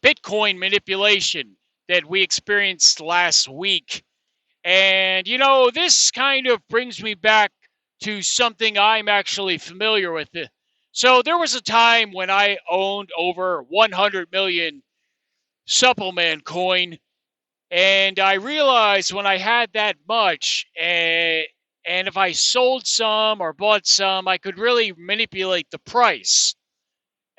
Bitcoin manipulation that we experienced last week. And, this kind of brings me back to something I'm actually familiar with. So there was a time when I owned over 100 million Suppleman coin, and I realized when I had that much, and if I sold some or bought some, I could really manipulate the price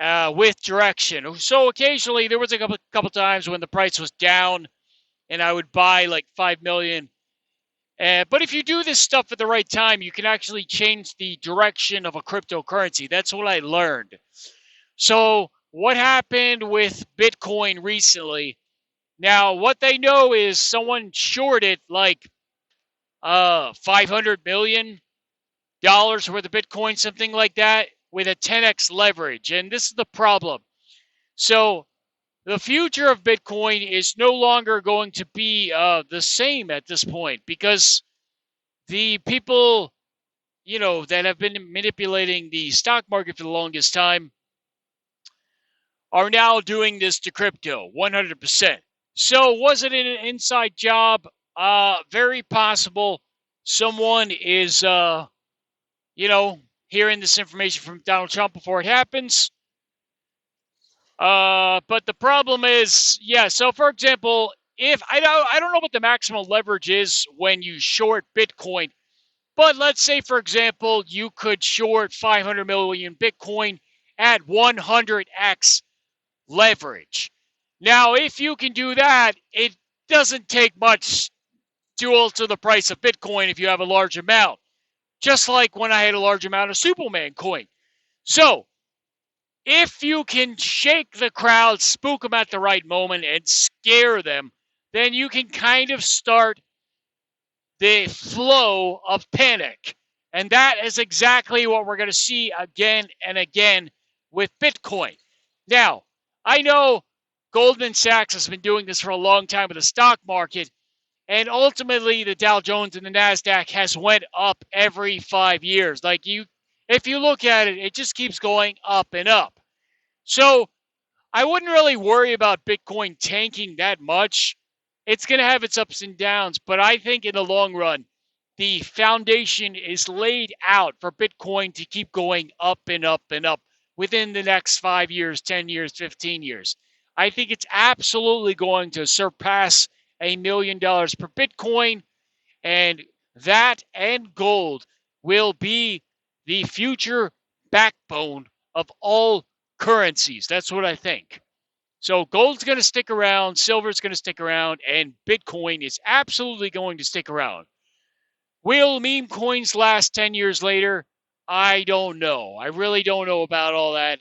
with direction. So occasionally there was a couple times when the price was down, and I would buy like 5 million. But if you do this stuff at the right time, you can actually change the direction of a cryptocurrency. That's what I learned. So what happened with Bitcoin recently? Now, what they know is someone shorted like $500 million worth of Bitcoin, something like that, with a 10x leverage. And this is the problem. So the future of Bitcoin is no longer going to be the same at this point, because the people, that have been manipulating the stock market for the longest time are now doing this to crypto 100%. So was it an inside job? Very possible. Someone is, hearing this information from Donald Trump before it happens. But the problem is, yeah. So for example, if I don't know what the maximum leverage is when you short Bitcoin, but let's say for example you could short 500 million Bitcoin at 100x leverage. Now, if you can do that, it doesn't take much to alter the price of Bitcoin if you have a large amount. Just like when I had a large amount of Superman coin. So, if you can shake the crowd, spook them at the right moment, and scare them, then you can kind of start the flow of panic. And that is exactly what we're going to see again and again with Bitcoin. Now, I know Goldman Sachs has been doing this for a long time with the stock market, and ultimately the Dow Jones and the Nasdaq has went up every 5 years. If you look at it, it just keeps going up and up. So I wouldn't really worry about Bitcoin tanking that much. It's going to have its ups and downs, but I think in the long run, the foundation is laid out for Bitcoin to keep going up and up and up within the next 5 years, 10 years, 15 years. I think it's absolutely going to surpass $1 million per Bitcoin, and that and gold will be the future backbone of all currencies. That's what I think. So gold's going to stick around, silver's going to stick around, and Bitcoin is absolutely going to stick around. Will meme coins last 10 years later? I don't know. I really don't know about all that.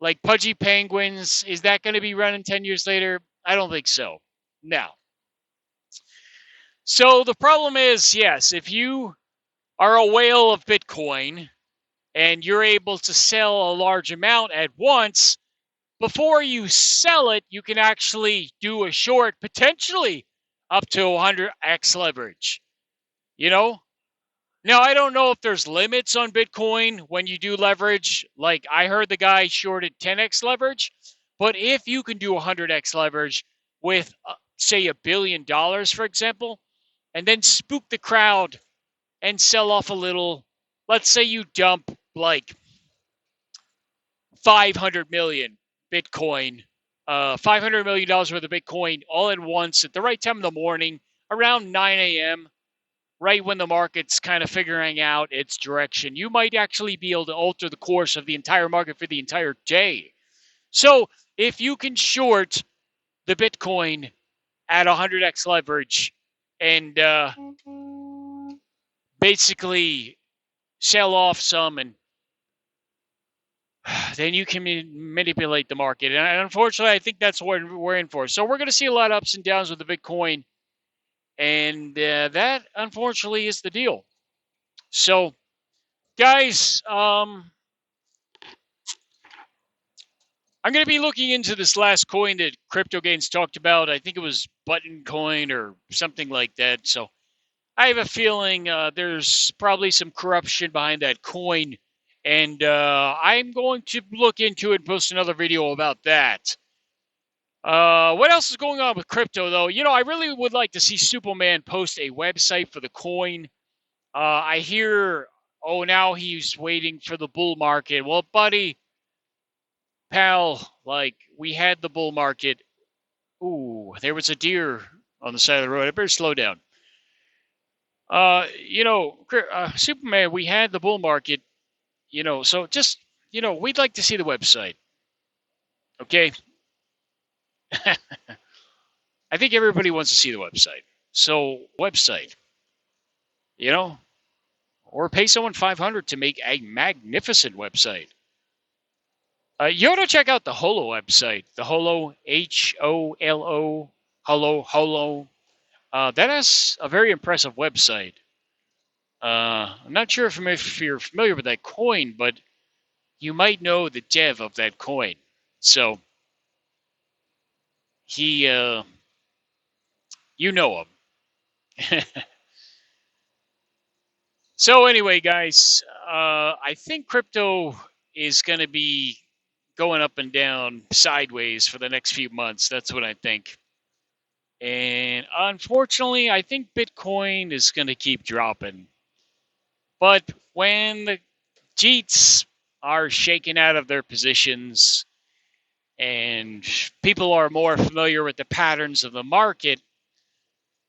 Like Pudgy Penguins, is that going to be running 10 years later? I don't think so. No. So the problem is, yes, if you are a whale of Bitcoin and you're able to sell a large amount at once, before you sell it, you can actually do a short, potentially up to 100x leverage. Now, I don't know if there's limits on Bitcoin when you do leverage. Like I heard the guy shorted 10x leverage, but if you can do 100x leverage with, say, $1 billion, for example, and then spook the crowd and sell off a little, let's say you dump like 500 million Bitcoin, $500 million worth of Bitcoin all at once at the right time in the morning, around 9 a.m., right when the market's kind of figuring out its direction. You might actually be able to alter the course of the entire market for the entire day. So if you can short the Bitcoin at 100x leverage and basically sell off some, and then you can manipulate the market. And unfortunately, I think that's what we're in for. So we're going to see a lot of ups and downs with the Bitcoin. And that, unfortunately, is the deal. So, guys, I'm going to be looking into this last coin that CryptoGains talked about. I think it was Button Coin or something like that. So I have a feeling there's probably some corruption behind that coin. And I'm going to look into it and post another video about that. What else is going on with crypto, though? I really would like to see Superman post a website for the coin. I hear, oh, now he's waiting for the bull market. Well, buddy, pal, we had the bull market. Ooh, there was a deer on the side of the road. I better slow down. Superman, we had the bull market, so just, we'd like to see the website. Okay? I think everybody wants to see the website. So, website, or pay someone $500 to make a magnificent website. You ought to check out the Holo website. The Holo, Holo, Holo. That has a very impressive website. I'm not sure if you're familiar with that coin, but you might know the dev of that coin. So, he, you know him. So anyway, guys, I think crypto is going to be going up and down sideways for the next few months. That's what I think. And unfortunately, I think Bitcoin is going to keep dropping. But when the Jeets are shaken out of their positions and people are more familiar with the patterns of the market,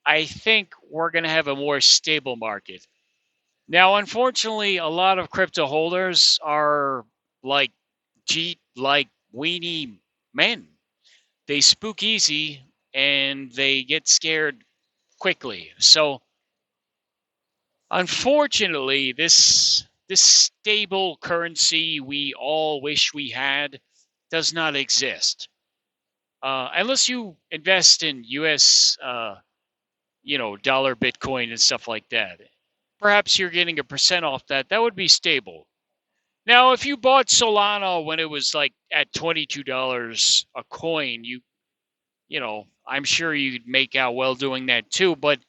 I think we're going to have a more stable market. Now, unfortunately, a lot of crypto holders are like weenie men. They spook easy and they get scared quickly. So, unfortunately, this stable currency we all wish we had does not exist. Unless you invest in U.S., dollar Bitcoin and stuff like that. Perhaps you're getting a % off that. That would be stable. Now, if you bought Solana when it was like at $22 a coin, I'm sure you'd make out well doing that too. But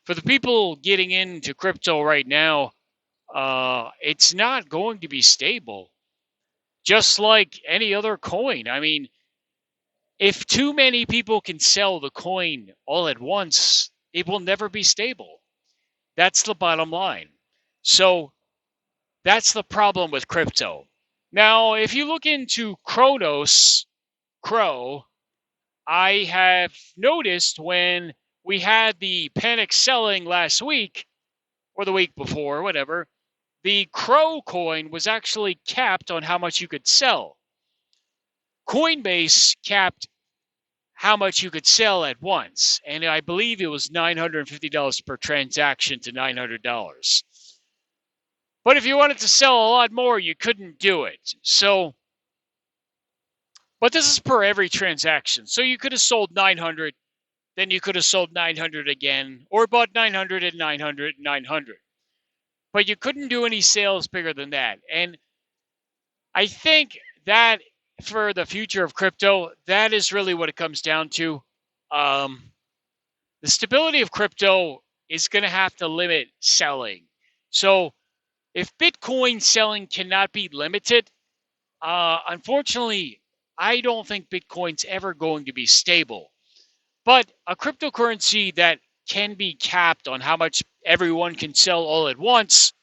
for the people getting into crypto right now, it's not going to be stable. Just like any other coin. I mean, if too many people can sell the coin all at once, it will never be stable. That's the bottom line. So that's the problem with crypto. Now, if you look into Cronos, I have noticed when we had the panic selling last week, or the week before, whatever, the Crow coin was actually capped on how much you could sell. Coinbase capped how much you could sell at once, and I believe it was $950 per transaction to $900. But if you wanted to sell a lot more, you couldn't do it. So, but this is per every transaction. So you could have sold 900, then you could have sold 900 again, or bought 900 and 900 and 900. But you couldn't do any sales bigger than that. And I think that for the future of crypto, that is really what it comes down to. The stability of crypto is going to have to limit selling. So if Bitcoin selling cannot be limited, unfortunately, I don't think Bitcoin's ever going to be stable. But a cryptocurrency that can be capped on how much everyone can sell all at once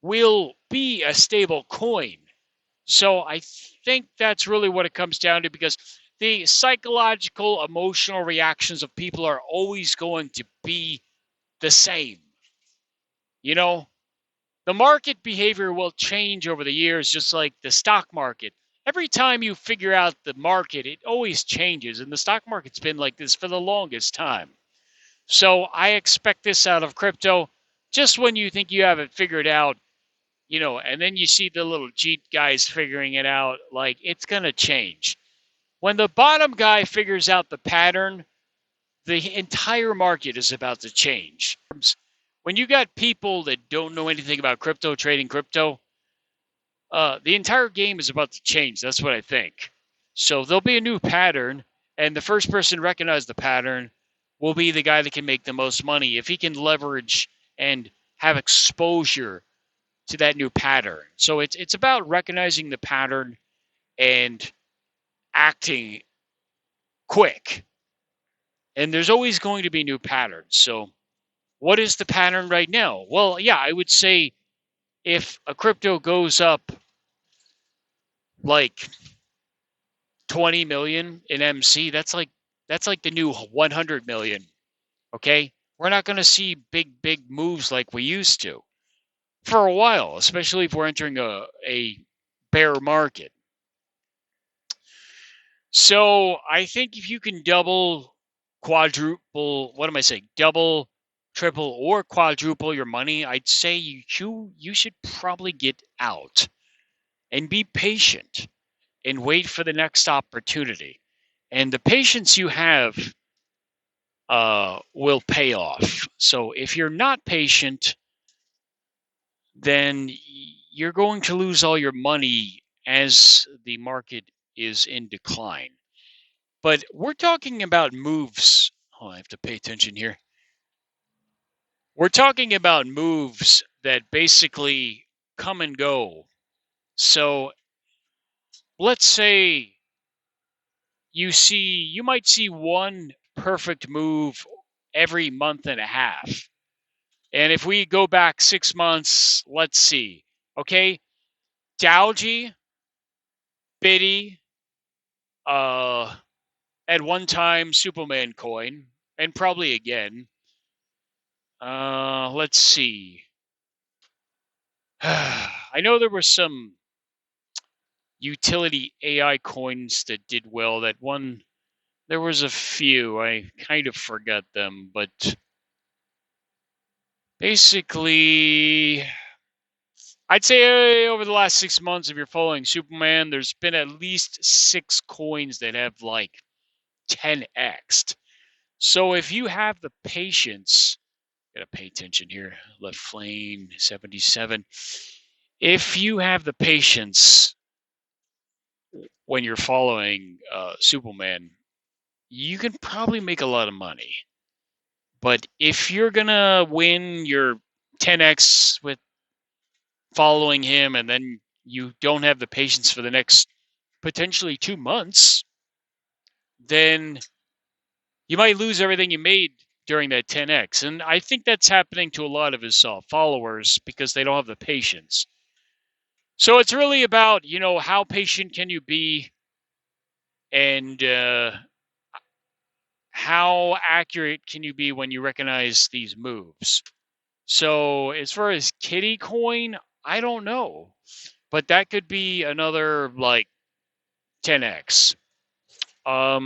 will be a stable coin. So I think that's really what it comes down to, because the psychological, emotional reactions of people are always going to be the same. The market behavior will change over the years, just like the stock market. Every time you figure out the market, it always changes, and the stock market's been like this for the longest time. So I expect this out of crypto. Just when you think you have it figured out, and then you see the little Jeet guys figuring it out, it's going to change. When the bottom guy figures out the pattern, the entire market is about to change. When you got people that don't know anything about crypto, trading crypto, the entire game is about to change. That's what I think. So there'll be a new pattern, and the first person to recognize the pattern will be the guy that can make the most money. If he can leverage and have exposure to that new pattern. So it's about recognizing the pattern and acting quick. And there's always going to be new patterns. So what is the pattern right now? Well, yeah, I would say if a crypto goes up like 20 million in MC, that's like the new 100 million. Okay? We're not going to see big moves like we used to for a while, especially if we're entering a bear market. So I think if you can double, quadruple, what am I saying? Double, triple, or quadruple your money, I'd say you should probably get out and be patient and wait for the next opportunity. And the patience you have will pay off. So if you're not patient, then you're going to lose all your money as the market is in decline. But we're talking about moves. Oh, I have to pay attention here. We're talking about moves that basically come and go. So let's say you might see one perfect move every month and a half. And if we go back 6 months, let's see. Okay, Dowgy, Biddy, at one time Superman coin, and probably again. Let's see. I know there were some utility AI coins that did well. That one, there was a few. I kind of forgot them, but basically, I'd say over the last 6 months, if you're following Superman, there's been at least 6 coins that have like 10x'd. So if you have the patience, gotta pay attention here. Left Flame 77. If you have the patience when you're following Superman, you can probably make a lot of money. But if you're gonna win your 10x with following him, and then you don't have the patience for the next potentially 2 months, then you might lose everything you made during that 10x. And I think that's happening to a lot of his followers because they don't have the patience. So it's really about, how patient can you be, and how accurate can you be when you recognize these moves. So as far as Kitty Coin, I don't know, but that could be another like 10x. I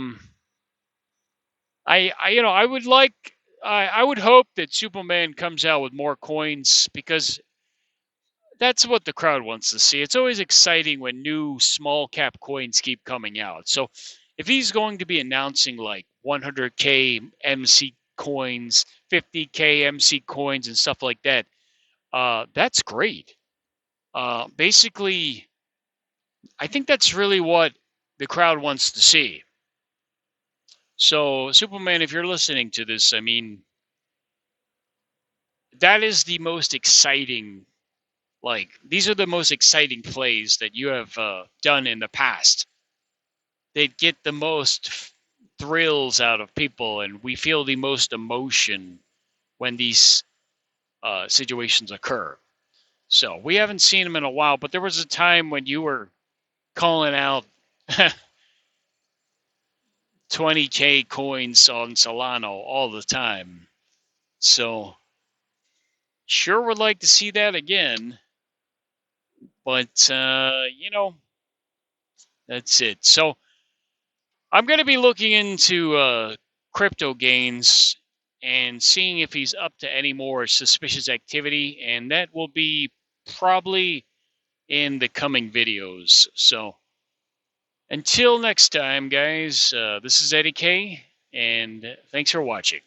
would hope that Superman comes out with more coins because that's what the crowd wants to see. It's always exciting when new small cap coins keep coming out. So if he's going to be announcing like 100K MC coins, 50K MC coins, and stuff like that, that's great. Basically, I think that's really what the crowd wants to see. So, Superman, if you're listening to this, I mean, that is the most exciting. Like, these are the most exciting plays that you have done in the past. They get the most thrills out of people, and we feel the most emotion when these situations occur. So, we haven't seen them in a while, but there was a time when you were calling out 20K coins on Solana all the time. So, sure would like to see that again. But, that's it. So, I'm going to be looking into crypto gains and seeing if he's up to any more suspicious activity. And that will be probably in the coming videos. So, until next time, guys, this is Eddie K, and thanks for watching.